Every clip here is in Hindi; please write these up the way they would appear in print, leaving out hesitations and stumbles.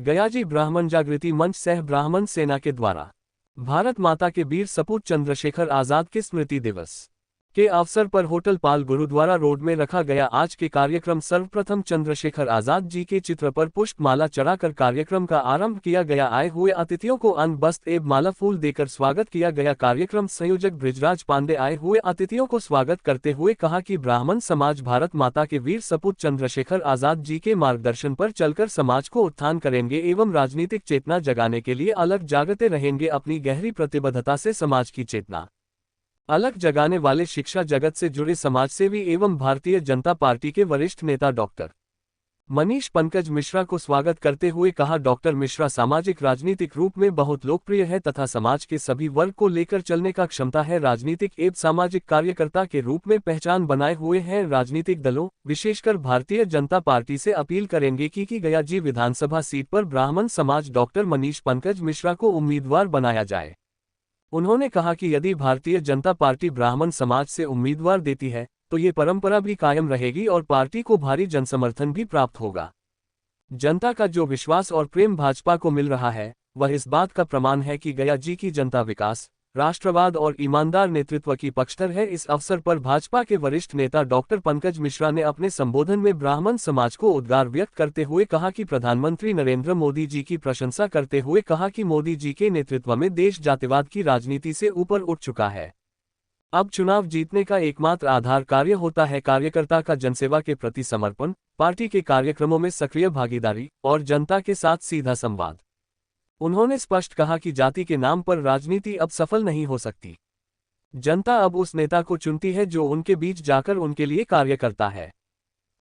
गयाजी ब्राह्मण जागृति मंच सह ब्राह्मण सेना के द्वारा भारत माता के वीर सपूत चंद्रशेखर आजाद के स्मृति दिवस के अवसर पर होटल पाल गुरुद्वारा रोड में रखा गया आज के कार्यक्रम सर्वप्रथम चंद्रशेखर आजाद जी के चित्र पर पुष्पमाला चढ़ाकर कार्यक्रम का आरंभ किया गया। आए हुए अतिथियों को अन्न वस्त्र एवं माला फूल देकर स्वागत किया गया। कार्यक्रम संयोजक बृजराज पांडे आए हुए अतिथियों को स्वागत करते हुए कहा कि ब्राह्मण समाज भारत माता के वीर सपूत चंद्रशेखर आजाद जी के मार्गदर्शन पर चलकर समाज को उत्थान करेंगे एवं राजनीतिक चेतना जगाने के लिए अलग जागते रहेंगे। अपनी गहरी प्रतिबद्धता से समाज की चेतना अलग जगाने वाले शिक्षा जगत से जुड़े समाजसेवी एवं भारतीय जनता पार्टी के वरिष्ठ नेता डॉक्टर मनीष पंकज मिश्रा को स्वागत करते हुए कहा, डॉक्टर मिश्रा सामाजिक राजनीतिक रूप में बहुत लोकप्रिय है तथा समाज के सभी वर्ग को लेकर चलने का क्षमता है। राजनीतिक एवं सामाजिक कार्यकर्ता के रूप में पहचान बनाए हुए हैं। राजनीतिक दलों विशेषकर भारतीय जनता पार्टी से अपील करेंगे कि गयाजी विधानसभा सीट पर ब्राह्मण समाज डॉक्टर मनीष पंकज मिश्रा को उम्मीदवार बनाया जाए। उन्होंने कहा कि यदि भारतीय जनता पार्टी ब्राह्मण समाज से उम्मीदवार देती है तो ये परंपरा भी कायम रहेगी और पार्टी को भारी जनसमर्थन भी प्राप्त होगा। जनता का जो विश्वास और प्रेम भाजपा को मिल रहा है वह इस बात का प्रमाण है कि गया जी की जनता विकास, राष्ट्रवाद और ईमानदार नेतृत्व की पक्षधर है। इस अवसर पर भाजपा के वरिष्ठ नेता डॉक्टर पंकज मिश्रा ने अपने संबोधन में ब्राह्मण समाज को उद्गार व्यक्त करते हुए कहा कि प्रधानमंत्री नरेंद्र मोदी जी की प्रशंसा करते हुए कहा कि मोदी जी के नेतृत्व में देश जातिवाद की राजनीति से ऊपर उठ चुका है। अब चुनाव जीतने का एकमात्र आधार कार्य होता है कार्यकर्ता का जनसेवा के प्रति समर्पण, पार्टी के कार्यक्रमों में सक्रिय भागीदारी और जनता के साथ सीधा संवाद। उन्होंने स्पष्ट कहा कि जाति के नाम पर राजनीति अब सफल नहीं हो सकती। जनता अब उस नेता को चुनती है जो उनके बीच जाकर उनके लिए कार्य करता है।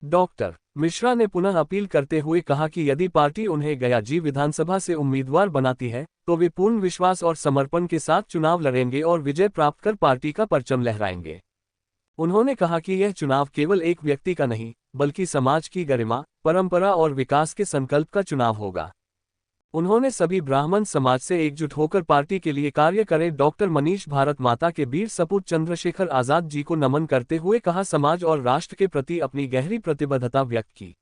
डॉक्टर मिश्रा ने पुनः अपील करते हुए कहा कि यदि पार्टी उन्हें गयाजी विधानसभा से उम्मीदवार बनाती है तो वे पूर्ण विश्वास और समर्पण के साथ चुनाव लड़ेंगे और विजय प्राप्त कर पार्टी का परचम लहराएंगे। उन्होंने कहा कि यह चुनाव केवल एक व्यक्ति का नहीं बल्कि समाज की गरिमा, परंपरा और विकास के संकल्प का चुनाव होगा। उन्होंने सभी ब्राह्मण समाज से एकजुट होकर पार्टी के लिए कार्य करें। डॉक्टर मनीष भारत माता के वीर सपूत चंद्रशेखर आजाद जी को नमन करते हुए कहा, समाज और राष्ट्र के प्रति अपनी गहरी प्रतिबद्धता व्यक्त की।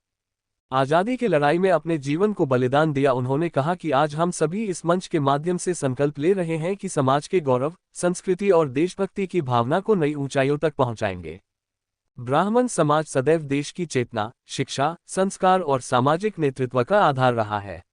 आजादी की लड़ाई में अपने जीवन को बलिदान दिया। उन्होंने कहा कि आज हम सभी इस मंच के माध्यम से संकल्प ले रहे हैं कि समाज के गौरव, संस्कृति और देशभक्ति की भावना को नई ऊंचाइयों तक पहुंचाएंगे। ब्राह्मण समाज सदैव देश की चेतना, शिक्षा, संस्कार और सामाजिक नेतृत्व का आधार रहा है।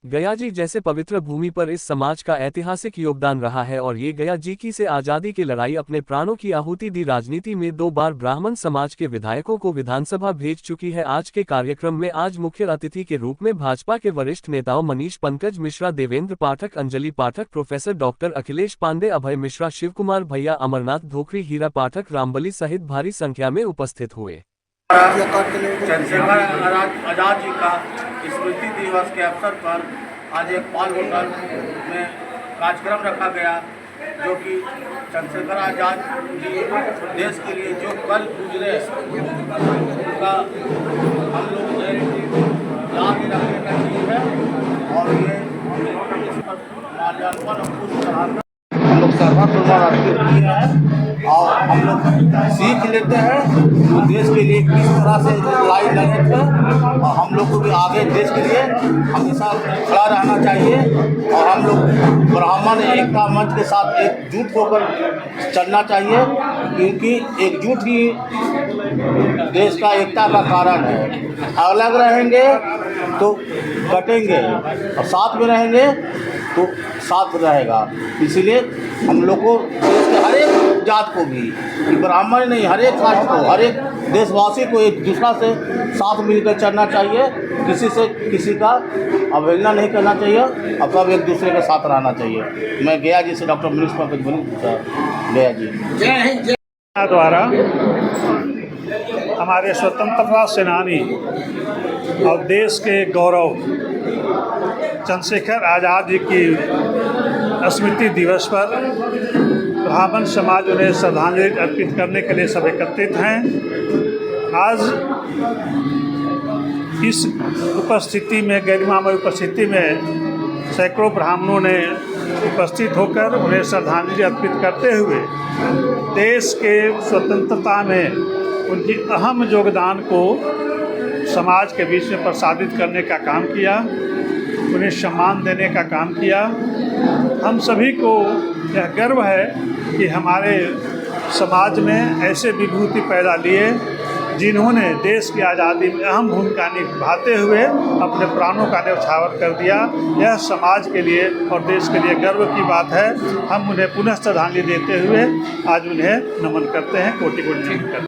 गयाजी जैसे पवित्र भूमि पर इस समाज का ऐतिहासिक योगदान रहा है और ये गयाजी की से आजादी की लड़ाई अपने प्राणों की आहुति दी। राजनीति में 2 बार ब्राह्मण समाज के विधायकों को विधानसभा भेज चुकी है। आज के कार्यक्रम में आज मुख्य अतिथि के रूप में भाजपा के वरिष्ठ नेताओं मनीष पंकज मिश्रा, देवेंद्र पाठक, अंजलि पाठक, प्रोफेसर डॉक्टर अखिलेश पांडे, अभय मिश्रा, शिवकुमार भैया, अमरनाथ धोखरी, हीरा पाठक, रामबली सहित भारी संख्या में उपस्थित हुए। चंद्रशेखर आजाद जी का स्मृति दिवस के अवसर पर आज एक पाल होटल में कार्यक्रम रखा गया, जो कि चंद्रशेखर आजाद जी देश के लिए जो कल गुजरे उनका हम लोग ने याद रखने का चीज है और ये माल्यार्पण और पुष्प चढ़ाकर हम लोग सर्वप्रथम है और हम लोग सीख लेते हैं कि देश के लिए किस तरह से लड़ाई लड़े थे और हम लोग को भी आगे देश के लिए हमेशा खड़ा रहना चाहिए और हम लोग ब्राह्मण एकता मंच के साथ एकजुट होकर चलना चाहिए, क्योंकि एकजुट ही देश का एकता का कारण है। अलग रहेंगे तो कटेंगे और साथ में रहेंगे तो साथ रहेगा। इसलिए हम लोग को देश के हर एक जात को भी, ब्राह्मण नहीं, हर एक कास्ट को, हर एक देशवासी को एक दूसरा से साथ मिलकर चलना चाहिए। किसी से किसी का अवहेलना नहीं करना चाहिए और सब एक दूसरे के साथ रहना चाहिए। मैं गया जी से डॉक्टर मनीष पंकज गया जी द्वारा हमारे स्वतंत्रता सेनानी और देश के गौरव चंद्रशेखर आज़ाद जी की स्मृति दिवस पर ब्राह्मण समाज उन्हें श्रद्धांजलि अर्पित करने के लिए सब एकत्रित हैं। आज इस उपस्थिति में, गरिमामय उपस्थिति में सैकड़ों ब्राह्मणों ने उपस्थित होकर उन्हें श्रद्धांजलि अर्पित करते हुए देश के स्वतंत्रता में उनकी अहम योगदान को समाज के बीच में प्रसारित करने का काम किया। उन्हें सम्मान देने का काम किया। हम सभी को यह गर्व है कि हमारे समाज में ऐसे विभूति पैदा लिए जिन्होंने देश की आज़ादी में अहम भूमिका निभाते हुए अपने प्राणों का न्यौछावर कर दिया। यह समाज के लिए और देश के लिए गर्व की बात है। हम उन्हें पुनः श्रद्धांजलि देते हुए आज उन्हें नमन करते हैं, कोटि कोटि नमन करते हैं।